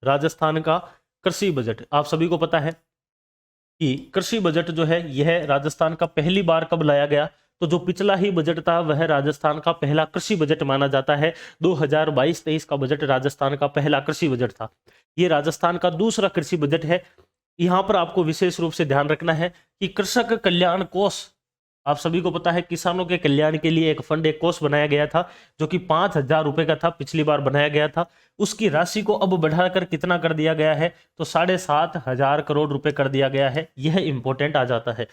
राजस्थान का कृषि बजट। आप सभी को पता है कि कृषि बजट जो है यह राजस्थान का पहली बार कब लाया गया, तो जो पिछला ही बजट था वह राजस्थान का पहला कृषि बजट माना जाता है। 2022-23 का बजट राजस्थान का पहला कृषि बजट था। ये राजस्थान का दूसरा कृषि बजट है। यहाँ पर आपको विशेष रूप से ध्यान रखना है कि कृषक कल्याण कोष, आप सभी को पता है किसानों के कल्याण के लिए एक फंड, एक कोष बनाया गया था जो कि 5,000 रुपए का था, पिछली बार बनाया गया था। उसकी राशि को अब बढ़ाकर कितना कर दिया गया है, तो 7,500 करोड़ रुपए कर दिया गया है। यह इंपॉर्टेंट आ जाता है।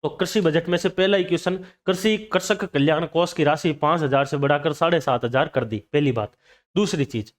तो कृषि बजट में से पहला ही क्वेश्चन, कृषि कृषक कल्याण कोष की राशि 5,000 से बढ़ाकर 7,500 कर दी, पहली बात। दूसरी चीज,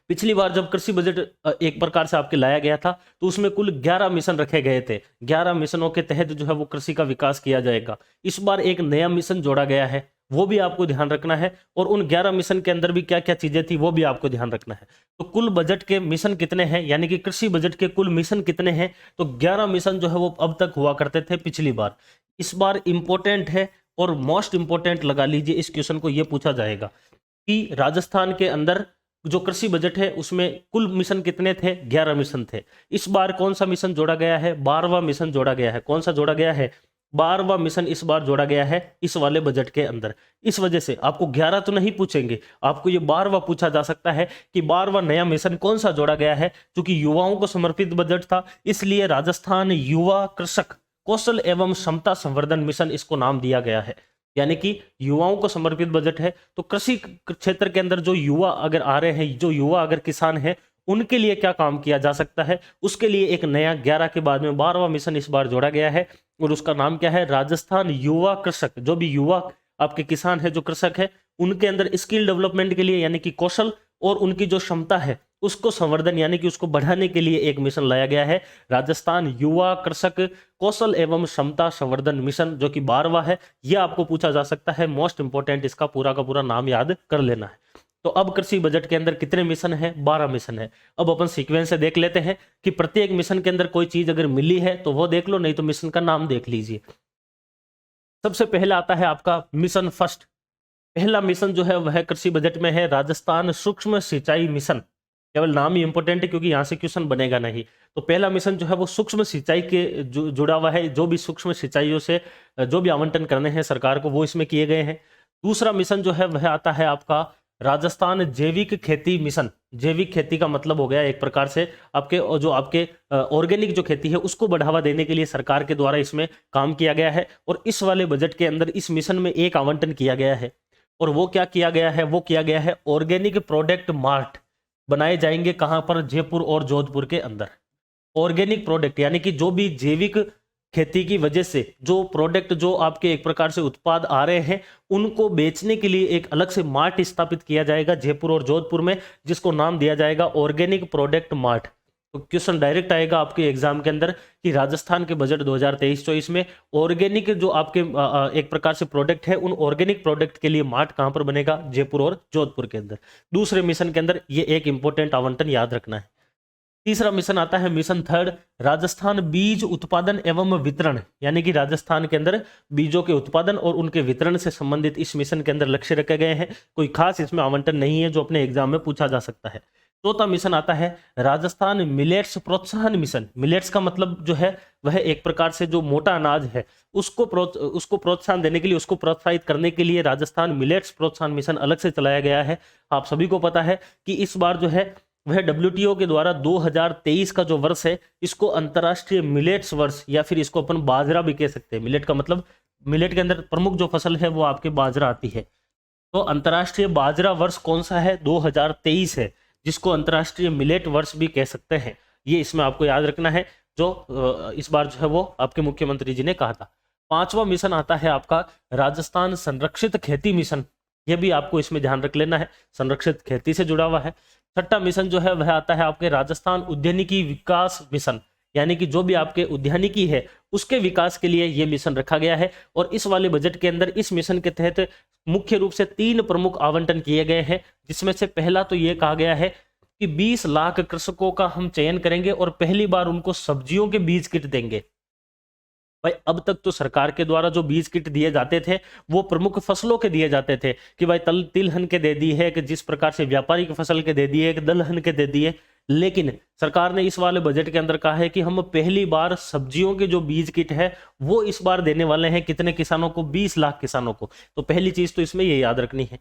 पिछली बार जब कृषि बजट एक प्रकार से आपके लाया गया था तो उसमें कुल 11 मिशन रखे गए थे। 11 मिशनों के तहत जो है वो कृषि का विकास किया जाएगा। इस बार एक नया मिशन जोड़ा गया है, वो भी आपको ध्यान रखना है। और उन 11 मिशन के अंदर भी क्या क्या चीजें थी वो भी आपको ध्यान रखना है। तो कुल बजट के मिशन कितने हैं, यानी कि कृषि बजट के कुल मिशन कितने हैं, तो 11 मिशन जो है वो अब तक हुआ करते थे पिछली बार। इस बार इंपॉर्टेंट है और मोस्ट इंपॉर्टेंट लगा लीजिए, इस क्वेश्चन को ये पूछा जाएगा कि राजस्थान के अंदर जो कृषि बजट है उसमें कुल मिशन कितने थे, 11 मिशन थे। इस बार कौन सा मिशन जोड़ा गया है, 12वां मिशन जोड़ा गया है। कौन सा जोड़ा गया है, 12वां मिशन इस बार जोड़ा गया है इस वाले बजट के अंदर। इस वजह से आपको 11 तो नहीं पूछेंगे, आपको ये 12वां पूछा जा सकता है कि 12वां नया मिशन कौन सा जोड़ा गया है। क्योंकि युवाओं को समर्पित बजट था, इसलिए राजस्थान युवा कृषक कौशल एवं क्षमता संवर्धन मिशन इसको नाम दिया गया है। यानी कि युवाओं को समर्पित बजट है। तो कृषि क्षेत्र के अंदर जो युवा अगर आ रहे हैं, जो युवा अगर किसान हैं, उनके लिए क्या काम किया जा सकता है, उसके लिए एक नया 11 के बाद में 12वां मिशन इस बार जोड़ा गया है। और उसका नाम क्या है, राजस्थान युवा कृषक। जो भी युवा आपके किसान है, जो कृषक है, उनके अंदर स्किल डेवलपमेंट के लिए यानी कि कौशल और उनकी जो क्षमता है उसको संवर्धन यानी कि उसको बढ़ाने के लिए एक मिशन लाया गया है, राजस्थान युवा कृषक कौशल एवं क्षमता संवर्धन मिशन, जो कि 12वां है। यह आपको पूछा जा सकता है, मोस्ट इंपोर्टेंट, इसका पूरा का पूरा नाम याद कर लेना है। तो अब कृषि बजट के अंदर कितने मिशन है, 12 मिशन है। अब अपन सीक्वेंस से देख लेते हैं कि प्रत्येक मिशन के अंदर कोई चीज अगर मिली है तो वो देख लो, नहीं तो मिशन का नाम देख लीजिए। सबसे पहला आता है आपका मिशन फर्स्ट। पहला मिशन जो है वह कृषि बजट में है राजस्थान सूक्ष्म सिंचाई मिशन। केवल नाम ही इंपॉर्टेंट है क्योंकि यहां से क्वेश्चन बनेगा नहीं। तो पहला मिशन जो है वो सूक्ष्म सिंचाई के जुड़ा हुआ है। जो भी सूक्ष्म सिंचाइयों से जो भी आवंटन करने हैं सरकार को, वो इसमें किए गए हैं। दूसरा मिशन जो है वह आता है आपका राजस्थान जैविक खेती मिशन। जैविक खेती का मतलब हो गया एक प्रकार से आपके जो आपके ऑर्गेनिक जो खेती है उसको बढ़ावा देने के लिए सरकार के द्वारा इसमें काम किया गया है। और इस वाले बजट के अंदर इस मिशन में एक आवंटन किया गया है। और वो क्या किया गया है, वो किया गया है ऑर्गेनिक प्रोडक्ट मार्ट बनाए जाएंगे। कहां पर, जयपुर और जोधपुर के अंदर। ऑर्गेनिक प्रोडक्ट यानी कि जो भी जैविक खेती की वजह से जो प्रोडक्ट, जो आपके एक प्रकार से उत्पाद आ रहे हैं, उनको बेचने के लिए एक अलग से मार्ट स्थापित किया जाएगा जयपुर और जोधपुर में, जिसको नाम दिया जाएगा ऑर्गेनिक प्रोडक्ट मार्ट। तो क्वेश्चन डायरेक्ट आएगा आपके एग्जाम के अंदर कि राजस्थान के बजट 2023-24 में ऑर्गेनिक जो आपके एक प्रकार से प्रोडक्ट है, उन ऑर्गेनिक प्रोडक्ट के लिए मार्ट कहां पर बनेगा, जयपुर और जोधपुर के अंदर। दूसरे मिशन के अंदर ये एक इंपॉर्टेंट आवंटन याद रखना है। तीसरा मिशन आता है मिशन थर्ड, राजस्थान बीज उत्पादन एवं वितरण। यानी कि राजस्थान के अंदर बीजों के उत्पादन और उनके वितरण से संबंधित इस मिशन के अंदर लक्ष्य रखे गए हैं। कोई खास इसमें आवंटन नहीं है जो अपने एग्जाम में पूछा जा सकता है। चौथा मिशन आता है राजस्थान मिलेट्स प्रोत्साहन मिशन। मिलेट्स का मतलब जो है वह एक प्रकार से जो मोटा अनाज है उसको प्रोत्साहन देने के लिए, उसको प्रोत्साहित करने के लिए राजस्थान मिलेट्स प्रोत्साहन मिशन अलग से चलाया गया है। आप सभी को पता है कि इस बार जो है वह WTO के द्वारा 2023 का जो वर्ष है इसको अंतर्राष्ट्रीय मिलेट्स वर्ष, या फिर इसको अपन बाजरा भी कह सकते हैं। मिलेट का मतलब, मिलेट के अंदर प्रमुख जो फसल है वो आपके बाजरा आती है। तो अंतर्राष्ट्रीय बाजरा वर्ष कौन सा है, 2023 है, जिसको अंतर्राष्ट्रीय मिलेट वर्ष भी कह सकते हैं। ये इसमें आपको याद रखना है, जो इस बार जो है वो आपके मुख्यमंत्री जी ने कहा था। पांचवा मिशन आता है आपका राजस्थान संरक्षित खेती मिशन। यह भी आपको इसमें ध्यान रख लेना है, संरक्षित खेती से जुड़ा हुआ है। छठा मिशन जो है वह आता है आपके राजस्थान उद्यानिकी विकास मिशन। यानी कि जो भी आपके उद्यानिकी है उसके विकास के लिए यह मिशन रखा गया है। और इस वाले बजट के अंदर इस मिशन के तहत मुख्य रूप से 3 प्रमुख आवंटन किए गए हैं, जिसमें से पहला तो यह कहा गया है कि 20 लाख कृषकों का हम चयन करेंगे और पहली बार उनको सब्जियों के बीज किट देंगे। भाई अब तक तो सरकार के द्वारा जो बीज किट दिए जाते थे वो प्रमुख फसलों के दिए जाते थे कि भाई तिलहन के दे दी है, कि जिस प्रकार से व्यापारिक फसल के दे दिए, दलहन के दे दिए। लेकिन सरकार ने इस वाले बजट के अंदर कहा है कि हम पहली बार सब्जियों के जो बीज किट है वो इस बार देने वाले हैं। कितने किसानों को? 20 लाख किसानों को। तो पहली चीज तो इसमें ये याद रखनी है।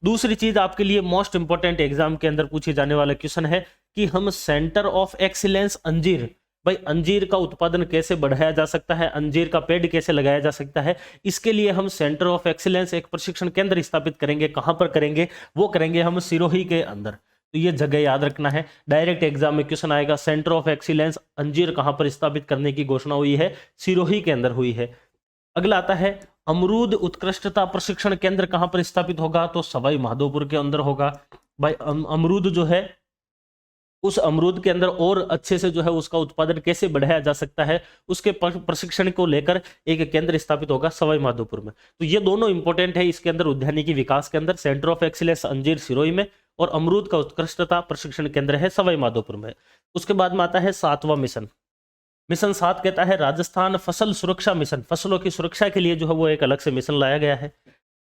दूसरी चीज आपके लिए मोस्ट इंपॉर्टेंट एग्जाम के अंदर पूछे जाने वाला क्वेश्चन है कि हम सेंटर ऑफ एक्सीलेंस अंजीर, भाई अंजीर का उत्पादन कैसे बढ़ाया जा सकता है, अंजीर का पेड़ कैसे लगाया जा सकता है, इसके लिए हम सेंटर ऑफ एक्सीलेंस एक प्रशिक्षण केंद्र स्थापित करेंगे। कहां पर करेंगे? वो करेंगे हम सिरोही के अंदर। तो ये जगह याद रखना है, डायरेक्ट एग्जाम में क्वेश्चन आएगा। सेंटर ऑफ एक्सीलेंस अंजीर कहां पर स्थापित करने की घोषणा हुई है? सिरोही के अंदर हुई है। अगला आता है अमरूद उत्कृष्टता प्रशिक्षण केंद्र कहां पर स्थापित होगा? तो सवाई माधोपुर के अंदर होगा। भाई अमरूद जो है, उस अमरूद के अंदर और अच्छे से जो है उसका उत्पादन कैसे बढ़ाया जा सकता है, उसके प्रशिक्षण को लेकर एक केंद्र स्थापित होगा सवाई माधोपुर में। तो ये दोनों इंपॉर्टेंट है इसके अंदर, उद्यानिकी विकास के अंदर सेंटर ऑफ एक्सीलेंस अंजीर सिरोही में, और अमरूद का उत्कृष्टता प्रशिक्षण केंद्र है सवाई माधोपुर में। उसके बाद में आता है 7वां मिशन। मिशन 7 कहता है राजस्थान फसल सुरक्षा मिशन। फसलों की सुरक्षा के लिए जो है वो एक अलग से मिशन लाया गया है।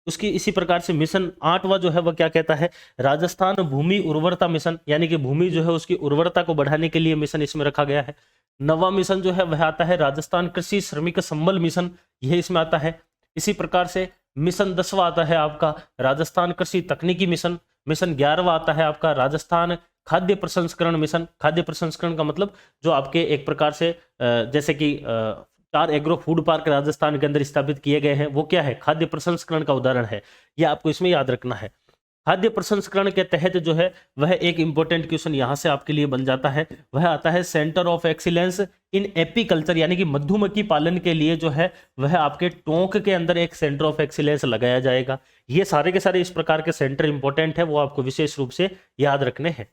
उसकी इसी प्रकार से मिशन 8वां जो है वह क्या कहता है? राजस्थान भूमि उर्वरता मिशन, यानी कि भूमि जो है उसकी उर्वरता को बढ़ाने के लिए मिशन इसमें रखा गया है। 9वां मिशन जो है वह आता है राजस्थान कृषि श्रमिक संबल मिशन, यह इसमें आता है। इसी प्रकार से मिशन 10वां आता है आपका राजस्थान कृषि तकनीकी मिशन। मिशन 11वां आता है आपका राजस्थान खाद्य प्रसंस्करण मिशन। खाद्य प्रसंस्करण का मतलब जो आपके एक प्रकार से जैसे कि 4 एग्रो फूड पार्क राजस्थान के अंदर स्थापित किए गए हैं, वो क्या है? खाद्य प्रसंस्करण का उदाहरण है। यह आपको इसमें याद रखना है। खाद्य प्रसंस्करण के तहत जो है वह एक इंपॉर्टेंट क्वेश्चन यहां से आपके लिए बन जाता है, वह आता है centre of excellence in apiculture, यानी कि मधुमक्खी पालन के लिए जो है वह आपके टोंक के अंदर एक सेंटर ऑफ एक्सीलेंस लगाया जाएगा। ये सारे के सारे इस प्रकार के सेंटर इंपॉर्टेंट है, वो आपको विशेष रूप से याद रखने हैं।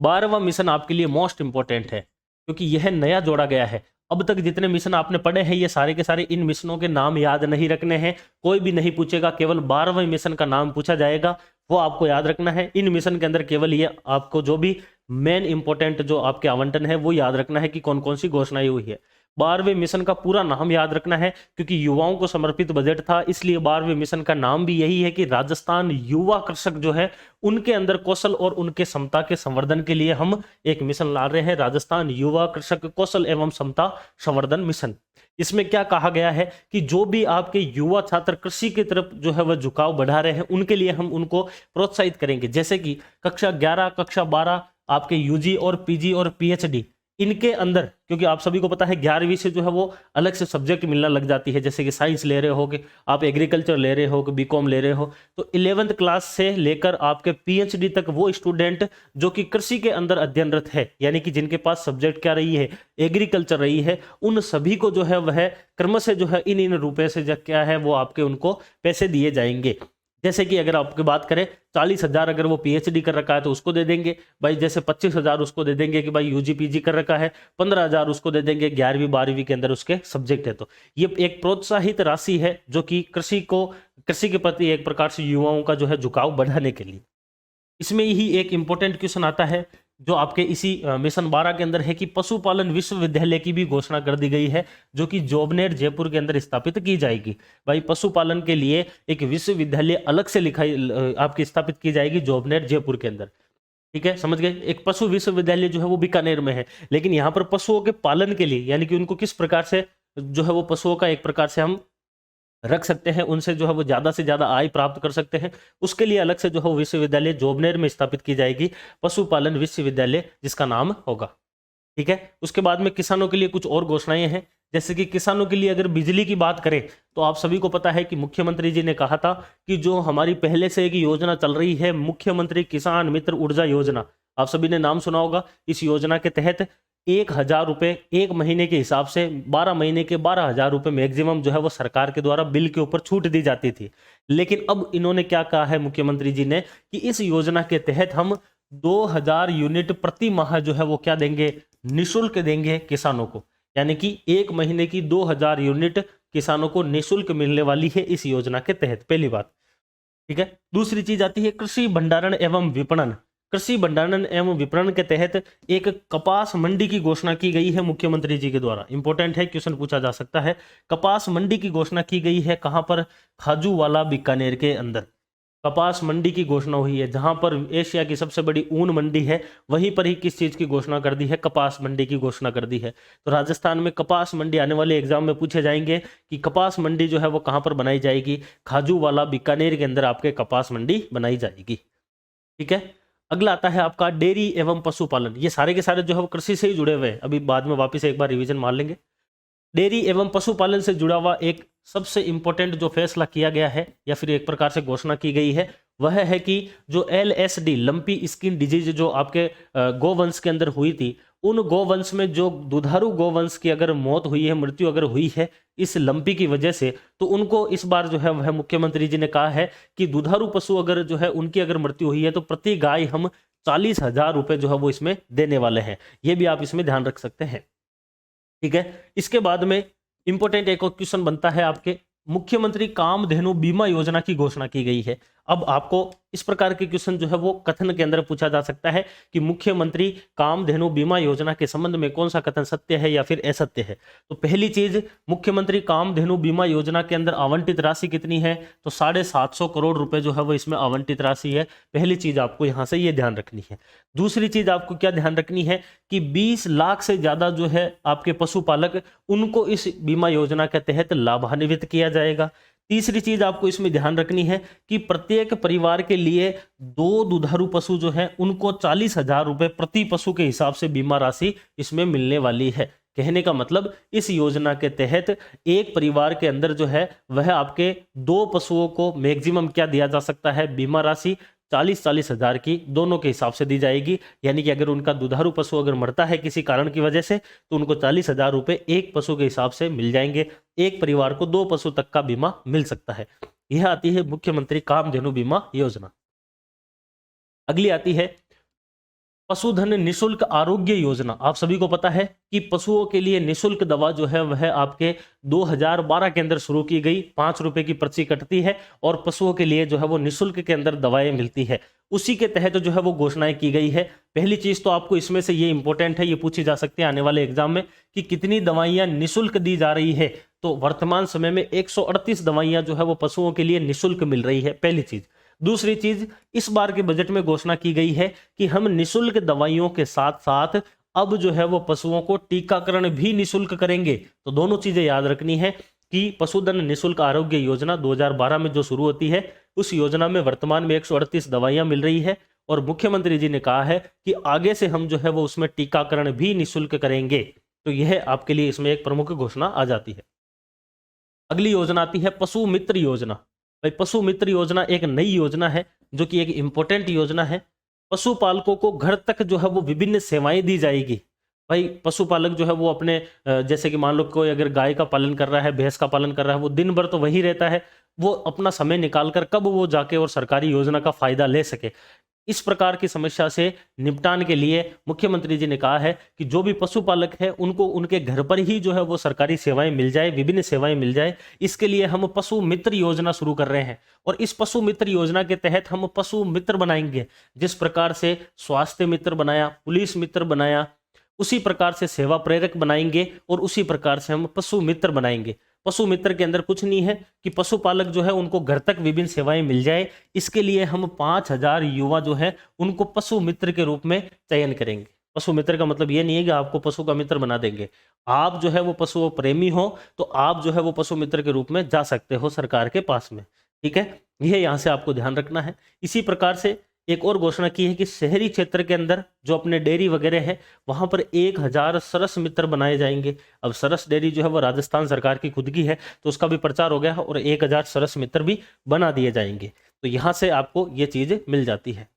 12वां मिशन आपके लिए मोस्ट इंपॉर्टेंट है क्योंकि यह नया जोड़ा गया है। अब तक जितने मिशन आपने पढ़े हैं ये सारे के सारे इन मिशनों के नाम याद नहीं रखने हैं, कोई भी नहीं पूछेगा, केवल 12वें मिशन का नाम पूछा जाएगा, वो आपको याद रखना है। इन मिशन के अंदर केवल ये आपको जो भी मेन इंपॉर्टेंट जो आपके आवंटन है वो याद रखना है कि कौन कौन सी घोषणाएं हुई है। 12वें मिशन का पूरा नाम याद रखना है क्योंकि युवाओं को समर्पित बजट था, इसलिए 12वें मिशन का नाम भी यही है कि राजस्थान युवा कृषक जो है उनके अंदर कौशल और उनके क्षमता के संवर्धन के लिए हम एक मिशन ला रहे हैं, राजस्थान युवा कृषक कौशल एवं क्षमता संवर्धन मिशन। इसमें क्या कहा गया है कि जो भी आपके युवा छात्र कृषि की तरफ जो है वह झुकाव बढ़ा रहे हैं उनके लिए हम उनको प्रोत्साहित करेंगे। जैसे कि कक्षा 11, कक्षा 12 आपके यूजी और पीजी और पीएचडी इनके अंदर, क्योंकि आप सभी को पता है 11वीं से जो है वो अलग से सब्जेक्ट मिलना लग जाती है, जैसे कि साइंस ले रहे हो कि आप एग्रीकल्चर ले रहे हो कि बीकॉम ले रहे हो, तो 11th क्लास से लेकर आपके पीएचडी तक वो स्टूडेंट जो कि कृषि के अंदर अध्ययनरत है, यानी कि जिनके पास सब्जेक्ट क्या रही है, एग्रीकल्चर रही है, उन सभी को जो है वह क्रम से जो है इन रुपए से जो क्या है वो आपके उनको पैसे दिए जाएंगे। जैसे कि अगर आपकी बात करें 40,000 अगर वो पीएचडी कर रखा है तो उसको दे देंगे भाई, जैसे 25,000 उसको दे देंगे कि भाई यूजी पीजी कर रखा है, 15,000 उसको दे देंगे 11वीं 12वीं के अंदर उसके सब्जेक्ट है। तो ये एक प्रोत्साहित राशि है जो कि कृषि के प्रति एक प्रकार से युवाओं का जो है झुकाव बढ़ाने के लिए। इसमें ही एक इंपॉर्टेंट क्वेश्चन आता है जो आपके इसी मिशन 12 के अंदर है कि पशुपालन विश्वविद्यालय की भी घोषणा कर दी गई है जो कि जोबनेर जयपुर के अंदर स्थापित की जाएगी। भाई पशुपालन के लिए एक विश्वविद्यालय अलग से आपकी स्थापित की जाएगी जोबनेर जयपुर के अंदर। ठीक है, समझ गए। एक पशु विश्वविद्यालय जो है वो बीकानेर में है, लेकिन यहाँ पर पशुओं के पालन के लिए यानी कि उनको किस प्रकार से जो है वो पशुओं का एक प्रकार से हम रख सकते हैं, उनसे जो है वो ज्यादा से ज्यादा आय प्राप्त कर सकते हैं, उसके लिए अलग से जो है विश्वविद्यालय जोबनेर में स्थापित की जाएगी, पशुपालन विश्वविद्यालय जिसका नाम होगा। ठीक है, उसके बाद में किसानों के लिए कुछ और घोषणाएं हैं, जैसे कि किसानों के लिए अगर बिजली की बात करें तो आप सभी को पता है कि मुख्यमंत्री जी ने कहा था कि जो हमारी पहले से एक योजना चल रही है मुख्यमंत्री किसान मित्र ऊर्जा योजना, आप सभी ने नाम सुना होगा। इस योजना के तहत 1,000 रुपए एक महीने के हिसाब से 12 महीने के 12,000 रुपए मैक्सिमम जो है वो सरकार के द्वारा बिल के ऊपर छूट दी जाती थी। लेकिन अब इन्होंने क्या कहा है मुख्यमंत्री जी ने कि इस योजना के तहत हम 2,000 यूनिट प्रति माह जो है वो क्या देंगे, निःशुल्क देंगे किसानों को, यानी कि एक महीने की 2,000 यूनिट किसानों को निःशुल्क मिलने वाली है इस योजना के तहत, पहली बात। ठीक है, दूसरी चीज आती है कृषि भंडारण एवं विपणन। कृषि भंडारण एवं विपणन के तहत एक कपास मंडी की घोषणा की गई है मुख्यमंत्री जी के द्वारा। इंपॉर्टेंट है, क्वेश्चन पूछा जा सकता है। कपास मंडी की घोषणा की गई है कहां पर, खाजूवाला बीकानेर के अंदर। कपास मंडी की घोषणा हुई है, जहां पर एशिया की सबसे बड़ी ऊन मंडी है वहीं पर ही किस चीज की घोषणा कर दी है, कपास मंडी की घोषणा कर दी है। तो राजस्थान में कपास मंडी आने वाले एग्जाम में पूछे जाएंगे कि कपास मंडी जो है वो कहां पर बनाई जाएगी, खाजूवाला बीकानेर के अंदर आपके कपास मंडी बनाई जाएगी। ठीक है, अगला आता है आपका डेयरी एवं पशुपालन। ये सारे के सारे जो है वो कृषि से ही जुड़े हुए हैं, अभी बाद में वापस एक बार रिवीजन मार लेंगे। डेयरी एवं पशुपालन से जुड़ा हुआ एक सबसे इंपॉर्टेंट जो फैसला किया गया है या फिर एक प्रकार से घोषणा की गई है वह है कि जो LSD लंपी स्किन डिजीज जो आपके गोवंश के अंदर हुई थी, उन गोवंश में जो दुधारू गोवंश की अगर मौत हुई है, मृत्यु अगर हुई है इस लंपी की वजह से, तो उनको इस बार जो है वह मुख्यमंत्री जी ने कहा है कि दुधारू पशु अगर जो है उनकी अगर मृत्यु हुई है तो प्रति गाय हम 40,000 रुपए जो है वो इसमें देने वाले हैं। ये भी आप इसमें ध्यान रख सकते हैं। ठीक है, इसके बाद में इंपॉर्टेंट एक और क्वेश्चन बनता है आपके, मुख्यमंत्री कामधेनु बीमा योजना की घोषणा की गई है। अब आपको इस प्रकार के क्वेश्चन जो है वो कथन के अंदर पूछा जा सकता है कि मुख्यमंत्री कामधेनु बीमा योजना के संबंध में कौन सा कथन सत्य है या फिर असत्य है। तो पहली चीज, मुख्यमंत्री कामधेनु बीमा योजना के अंदर आवंटित राशि कितनी है, तो 750 करोड़ रुपए जो है वो इसमें आवंटित राशि है। पहली चीज आपको यहां से ये ध्यान रखनी है। दूसरी चीज आपको क्या ध्यान रखनी है कि 20 लाख से ज्यादा जो है आपके पशुपालक, उनको इस बीमा योजना के तहत लाभान्वित किया जाएगा। तीसरी चीज आपको इसमें ध्यान रखनी है कि प्रत्येक परिवार के लिए 2 दुधारू पशु जो है उनको 40,000 रुपए प्रति पशु के हिसाब से बीमा राशि इसमें मिलने वाली है। कहने का मतलब इस योजना के तहत एक परिवार के अंदर जो है वह आपके 2 पशुओं को मैक्सिमम क्या दिया जा सकता है, बीमा राशि 40-40 हजार की दोनों के हिसाब से दी जाएगी। यानी कि अगर उनका दुधारू पशु अगर मरता है किसी कारण की वजह से तो उनको 40,000 रुपए एक पशु के हिसाब से मिल जाएंगे। एक परिवार को 2 पशु तक का बीमा मिल सकता है। यह आती है मुख्यमंत्री कामधेनु बीमा योजना। अगली आती है पशुधन निशुल्क आरोग्य योजना। आप सभी को पता है कि पशुओं के लिए निशुल्क दवा जो है वह आपके 2012 के अंदर शुरू की गई। 5 रुपए की पर्ची कटती है और पशुओं के लिए जो है वो निशुल्क के अंदर दवाएं मिलती है। उसी के तहत जो है वो घोषणाएं की गई है। पहली चीज तो आपको इसमें से ये इंपॉर्टेंट है, ये पूछी जा सकती है आने वाले एग्जाम में कि कितनी दवाइयां निशुल्क दी जा रही है। तो वर्तमान समय में 138 दवाइयां जो है वो पशुओं के लिए निशुल्क मिल रही है, पहली चीज। दूसरी चीज, इस बार के बजट में घोषणा की गई है कि हम निशुल्क दवाइयों के साथ साथ अब जो है वो पशुओं को टीकाकरण भी निशुल्क करेंगे। तो दोनों चीजें याद रखनी है कि पशुधन निशुल्क आरोग्य योजना 2012 में जो शुरू होती है, उस योजना में वर्तमान में 138 दवाइयां मिल रही है और मुख्यमंत्री जी ने कहा है कि आगे से हम जो है वो उसमें टीकाकरण भी निशुल्क करेंगे। तो यह आपके लिए इसमें एक प्रमुख घोषणा आ जाती है। अगली योजना आती है पशु मित्र योजना। भाई पशु मित्र योजना एक नई योजना है जो कि एक इंपॉर्टेंट योजना है। पशुपालकों को घर तक जो है वो विभिन्न सेवाएं दी जाएगी। भाई पशुपालक जो है वो अपने जैसे कि मान लो कोई अगर गाय का पालन कर रहा है, भैंस का पालन कर रहा है, वो दिन भर तो वही रहता है, वो अपना समय निकालकर कब वो जाके और सरकारी योजना का फायदा ले सके। इस प्रकार की समस्या से निपटान के लिए मुख्यमंत्री जी ने कहा है कि जो भी पशुपालक है उनको उनके घर पर ही जो है वो सरकारी सेवाएं मिल जाए, विभिन्न सेवाएं मिल जाए। इसके लिए हम पशु मित्र योजना शुरू कर रहे हैं और इस पशु मित्र योजना के तहत हम पशु मित्र बनाएंगे। जिस प्रकार से स्वास्थ्य मित्र बनाया, पुलिस मित्र बनाया, उसी प्रकार से सेवा प्रेरक बनाएंगे और उसी प्रकार से हम पशु मित्र बनाएंगे। पशु मित्र के अंदर कुछ नहीं है कि पशुपालक जो है उनको घर तक विभिन्न सेवाएं मिल जाए। इसके लिए हम 5,000 युवा जो है उनको पशु मित्र के रूप में चयन करेंगे। पशु मित्र का मतलब ये नहीं है कि आपको पशु का मित्र बना देंगे। आप जो है वो पशु प्रेमी हो तो आप जो है वो पशु मित्र के रूप में जा सकते हो सरकार के पास में। ठीक है, यह यहाँ से आपको ध्यान रखना है। इसी प्रकार से एक और घोषणा की है कि शहरी क्षेत्र के अंदर जो अपने डेयरी वगैरह है वहां पर 1,000 सरस मित्र बनाए जाएंगे। अब सरस डेयरी जो है वो राजस्थान सरकार की खुद की है तो उसका भी प्रचार हो गया है और 1,000 सरस मित्र भी बना दिए जाएंगे। तो यहां से आपको ये चीज मिल जाती है।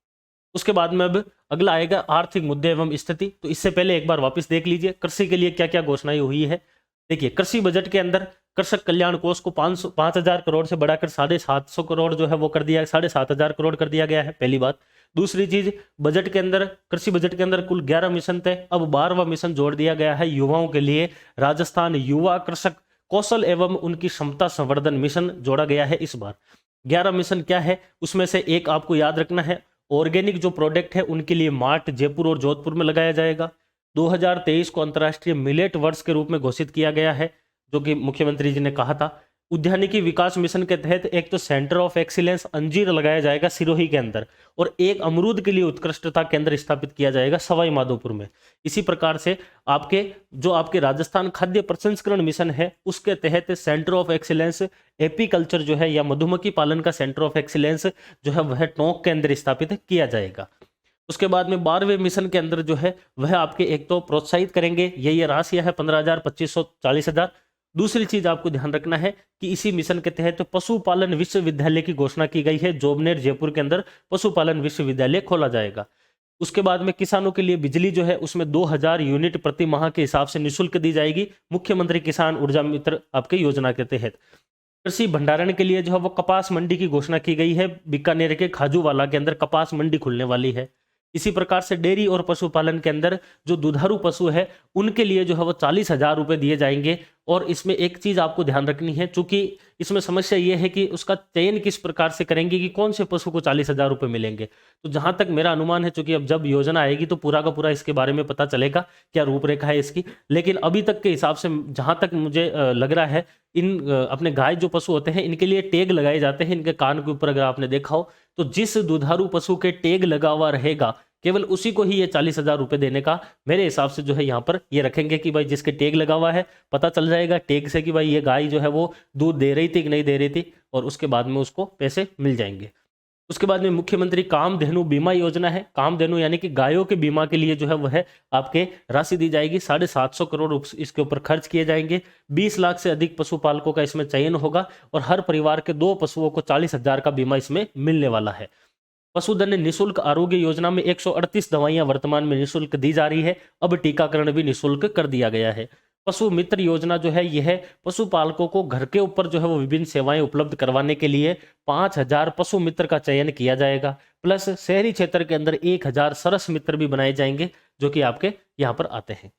उसके बाद में अब अगला आएगा आर्थिक मुद्दे एवं स्थिति। तो इससे पहले एक बार वापस देख लीजिए कृषि के लिए क्या क्या घोषणाएं हुई है। देखिए, कृषि बजट के अंदर कृषक कल्याण कोष को 5,000 करोड़ से बढ़ाकर 750 करोड़ जो है वो कर दिया, 7,500 करोड़ कर दिया गया है, पहली बात। दूसरी चीज, बजट के अंदर कृषि बजट के अंदर कुल 11 मिशन थे, अब 12वां मिशन जोड़ दिया गया है युवाओं के लिए। राजस्थान युवा कृषक कौशल एवं उनकी क्षमता संवर्धन मिशन जोड़ा गया है इस बार। 11 मिशन क्या है, उसमें से एक आपको याद रखना है, ऑर्गेनिक जो प्रोडक्ट है उनके लिए मार्ट जयपुर और जोधपुर में लगाया जाएगा। 2023 को अंतर्राष्ट्रीय मिलेट वर्ष के रूप में घोषित किया गया है, जो कि मुख्यमंत्री जी ने कहा था। उद्यानिकी विकास मिशन के तहत एक तो सेंटर ऑफ एक्सीलेंस अंजीर लगाया जाएगा सिरोही के अंदर, और एक अमरूद के लिए उत्कृष्टता केंद्र स्थापित किया जाएगा सवाई माधोपुर में। इसी प्रकार से आपके राजस्थान खाद्य प्रसंस्करण मिशन है, उसके तहत सेंटर ऑफ एक्सीलेंस एपीकल्चर जो है या मधुमक्खी पालन का सेंटर ऑफ एक्सीलेंस जो है वह टोंक के अंदर स्थापित किया जाएगा। उसके बाद में 12वें मिशन के अंदर जो है वह आपके एक तो प्रोत्साहित करेंगे, ये राशियां है 15,000, 2500, 40,000। दूसरी चीज आपको ध्यान रखना है कि इसी मिशन के तहत पशुपालन विश्वविद्यालय की घोषणा की गई है। जोबनेर जयपुर के अंदर पशुपालन विश्वविद्यालय खोला जाएगा। उसके बाद में किसानों के लिए बिजली जो है उसमें 2,000 यूनिट प्रति माह के हिसाब से निःशुल्क दी जाएगी, मुख्यमंत्री किसान ऊर्जा मित्र आपके योजना के तहत। कृषि भंडारण के लिए जो है वो कपास मंडी की घोषणा की गई है, बीकानेर के खाजूवाला के अंदर कपास मंडी खुलने वाली है। इसी प्रकार से डेयरी और पशुपालन के अंदर जो दुधारू पशु है उनके लिए जो है वो 40,000 रुपए दिए जाएंगे। और इसमें एक चीज आपको ध्यान रखनी है, चूंकि इसमें समस्या ये है कि उसका चयन किस प्रकार से करेंगे कि कौन से पशु को 40,000 रुपए मिलेंगे। तो जहां तक मेरा अनुमान है, चूंकि अब जब योजना आएगी तो पूरा का पूरा इसके बारे में पता चलेगा क्या रूपरेखा है इसकी, लेकिन अभी तक के हिसाब से जहां तक मुझे लग रहा है अपने गाय जो पशु होते हैं इनके लिए टैग लगाए जाते हैं इनके कान के ऊपर। अगर आपने देखा हो तो जिस दुधारू पशु के टैग लगा हुआ रहेगा केवल उसी को ही ये 40,000 रुपए देने का मेरे हिसाब से जो है यहाँ पर ये रखेंगे कि भाई जिसके टैग लगा हुआ है पता चल जाएगा टैग से कि भाई ये गाय जो है वो दूध दे रही थी कि नहीं दे रही थी, और उसके बाद में उसको पैसे मिल जाएंगे। उसके बाद में मुख्यमंत्री कामधेनु बीमा योजना है। कामधेनु यानी कि गायों के बीमा के लिए जो है वह आपके राशि दी जाएगी, 750 करोड़ इसके ऊपर खर्च किए जाएंगे। 20 लाख से अधिक पशुपालकों का इसमें चयन होगा और हर परिवार के 2 पशुओं को 40,000 का बीमा इसमें मिलने वाला है। पशुधन निःशुल्क आरोग्य योजना में 138 दवाइयां वर्तमान में निःशुल्क दी जा रही है, अब टीकाकरण भी निःशुल्क कर दिया गया है। पशु मित्र योजना जो है यह पशुपालकों को घर के ऊपर जो है वो विभिन्न सेवाएं उपलब्ध करवाने के लिए 5,000 पशु मित्र का चयन किया जाएगा, प्लस शहरी क्षेत्र के अंदर 1,000 सरस मित्र भी बनाए जाएंगे जो कि आपके यहाँ पर आते हैं।